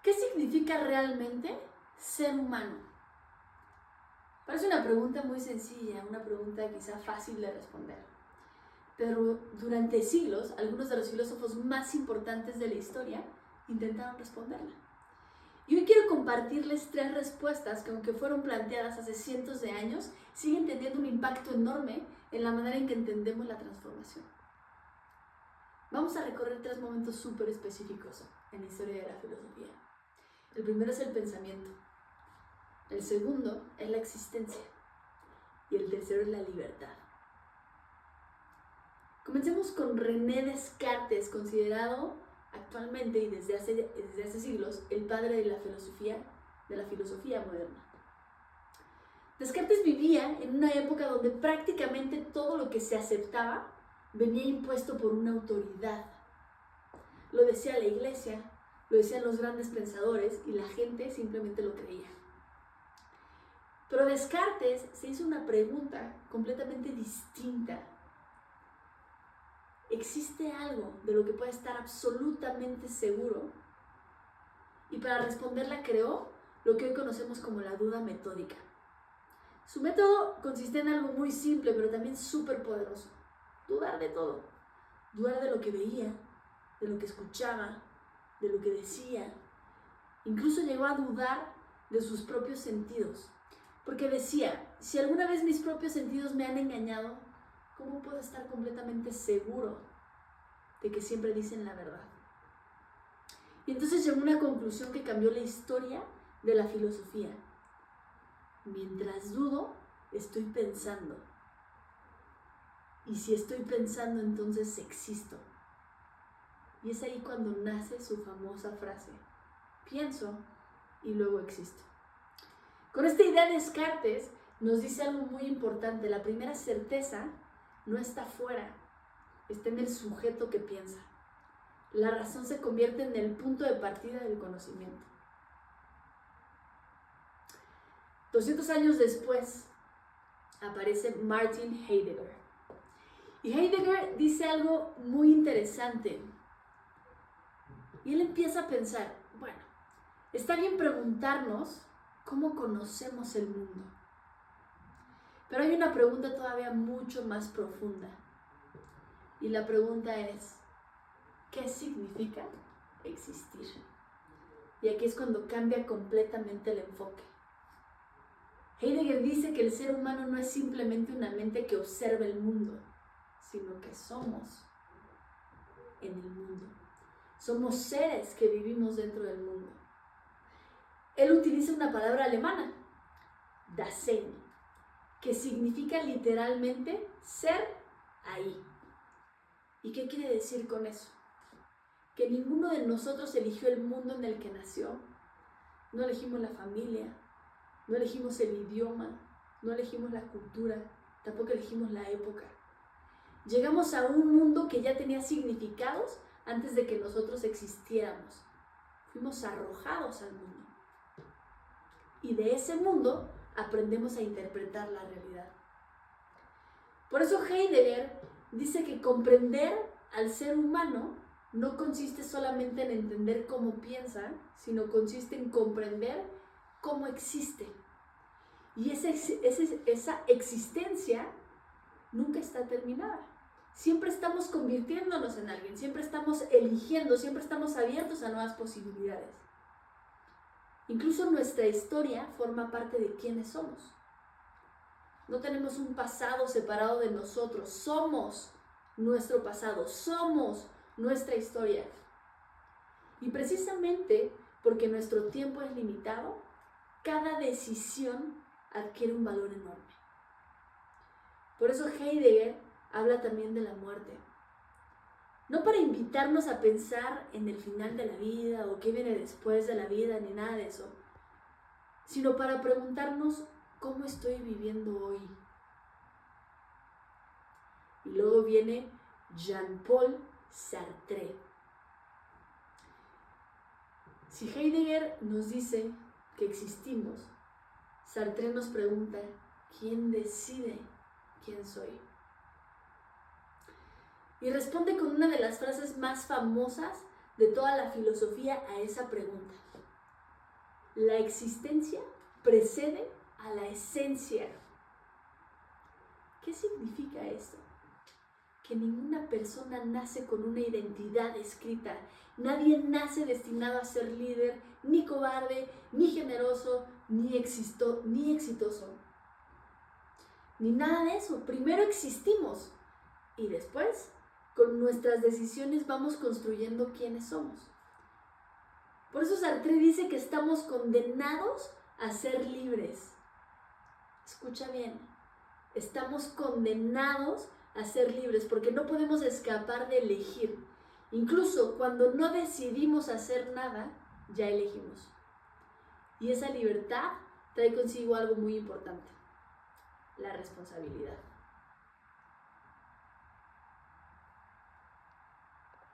¿Qué significa realmente ser humano? Parece una pregunta muy sencilla, una pregunta quizá fácil de responder. Pero durante siglos, algunos de los filósofos más importantes de la historia intentaron responderla. Y hoy quiero compartirles 3 respuestas que, aunque fueron planteadas hace cientos de años, siguen teniendo un impacto enorme en la manera en que entendemos la transformación. Vamos a recorrer 3 momentos súper específicos en la historia de la filosofía. El primero es el pensamiento, el segundo es la existencia y el tercero es la libertad. Comencemos con René Descartes, considerado actualmente y desde hace siglos el padre de la filosofía moderna. Descartes vivía en una época donde prácticamente todo lo que se aceptaba venía impuesto por una autoridad. Lo decía la iglesia, lo decían los grandes pensadores y la gente simplemente lo creía. Pero Descartes se hizo una pregunta completamente distinta. ¿Existe algo de lo que pueda estar absolutamente seguro? Y para responderla creó lo que hoy conocemos como la duda metódica. Su método consiste en algo muy simple, pero también súper poderoso. Dudar de todo. Dudar de lo que veía, de lo que escuchaba, de lo que decía. Incluso llegó a dudar de sus propios sentidos. Porque decía, si alguna vez mis propios sentidos me han engañado, ¿cómo puedo estar completamente seguro de que siempre dicen la verdad? Y entonces llegó a una conclusión que cambió la historia de la filosofía. Mientras dudo, estoy pensando. Y si estoy pensando, entonces existo. Y es ahí cuando nace su famosa frase: pienso y luego existo. Con esta idea Descartes nos dice algo muy importante. La primera certeza no está fuera, está en el sujeto que piensa. La razón se convierte en el punto de partida del conocimiento. 200 años después aparece Martin Heidegger. Y Heidegger dice algo muy interesante. Y él empieza a pensar, bueno, está bien preguntarnos cómo conocemos el mundo. Pero hay una pregunta todavía mucho más profunda. Y la pregunta es, ¿qué significa existir? Y aquí es cuando cambia completamente el enfoque. Heidegger dice que el ser humano no es simplemente una mente que observa el mundo, sino que somos en el mundo. Somos seres que vivimos dentro del mundo. Él utiliza una palabra alemana, Dasein, que significa literalmente ser ahí. ¿Y qué quiere decir con eso? Que ninguno de nosotros eligió el mundo en el que nació. No elegimos la familia, no elegimos el idioma, no elegimos la cultura, tampoco elegimos la época. Llegamos a un mundo que ya tenía significados antes de que nosotros existiéramos. Fuimos arrojados al mundo. Y de ese mundo aprendemos a interpretar la realidad. Por eso Heidegger dice que comprender al ser humano no consiste solamente en entender cómo piensa, sino consiste en comprender cómo existe. Y esa existencia nunca está terminada. Siempre estamos convirtiéndonos en alguien, siempre estamos eligiendo, siempre estamos abiertos a nuevas posibilidades. Incluso nuestra historia forma parte de quiénes somos. No tenemos un pasado separado de nosotros, somos nuestro pasado, somos nuestra historia. Y precisamente porque nuestro tiempo es limitado, cada decisión adquiere un valor enorme. Por eso Heidegger habla también de la muerte. No para invitarnos a pensar en el final de la vida o qué viene después de la vida, ni nada de eso, sino para preguntarnos cómo estoy viviendo hoy. Y luego viene Jean-Paul Sartre. Si Heidegger nos dice que existimos, Sartre nos pregunta, ¿quién decide quién soy? Y responde con una de las frases más famosas de toda la filosofía a esa pregunta. La existencia precede a la esencia. ¿Qué significa esto? Que ninguna persona nace con una identidad escrita. Nadie nace destinado a ser líder, ni cobarde, ni generoso, ni exitoso. Ni nada de eso. Primero existimos y después, con nuestras decisiones, vamos construyendo quiénes somos. Por eso Sartre dice que estamos condenados a ser libres. Escucha bien, estamos condenados a ser libres porque no podemos escapar de elegir. Incluso cuando no decidimos hacer nada, ya elegimos. Y esa libertad trae consigo algo muy importante: la responsabilidad.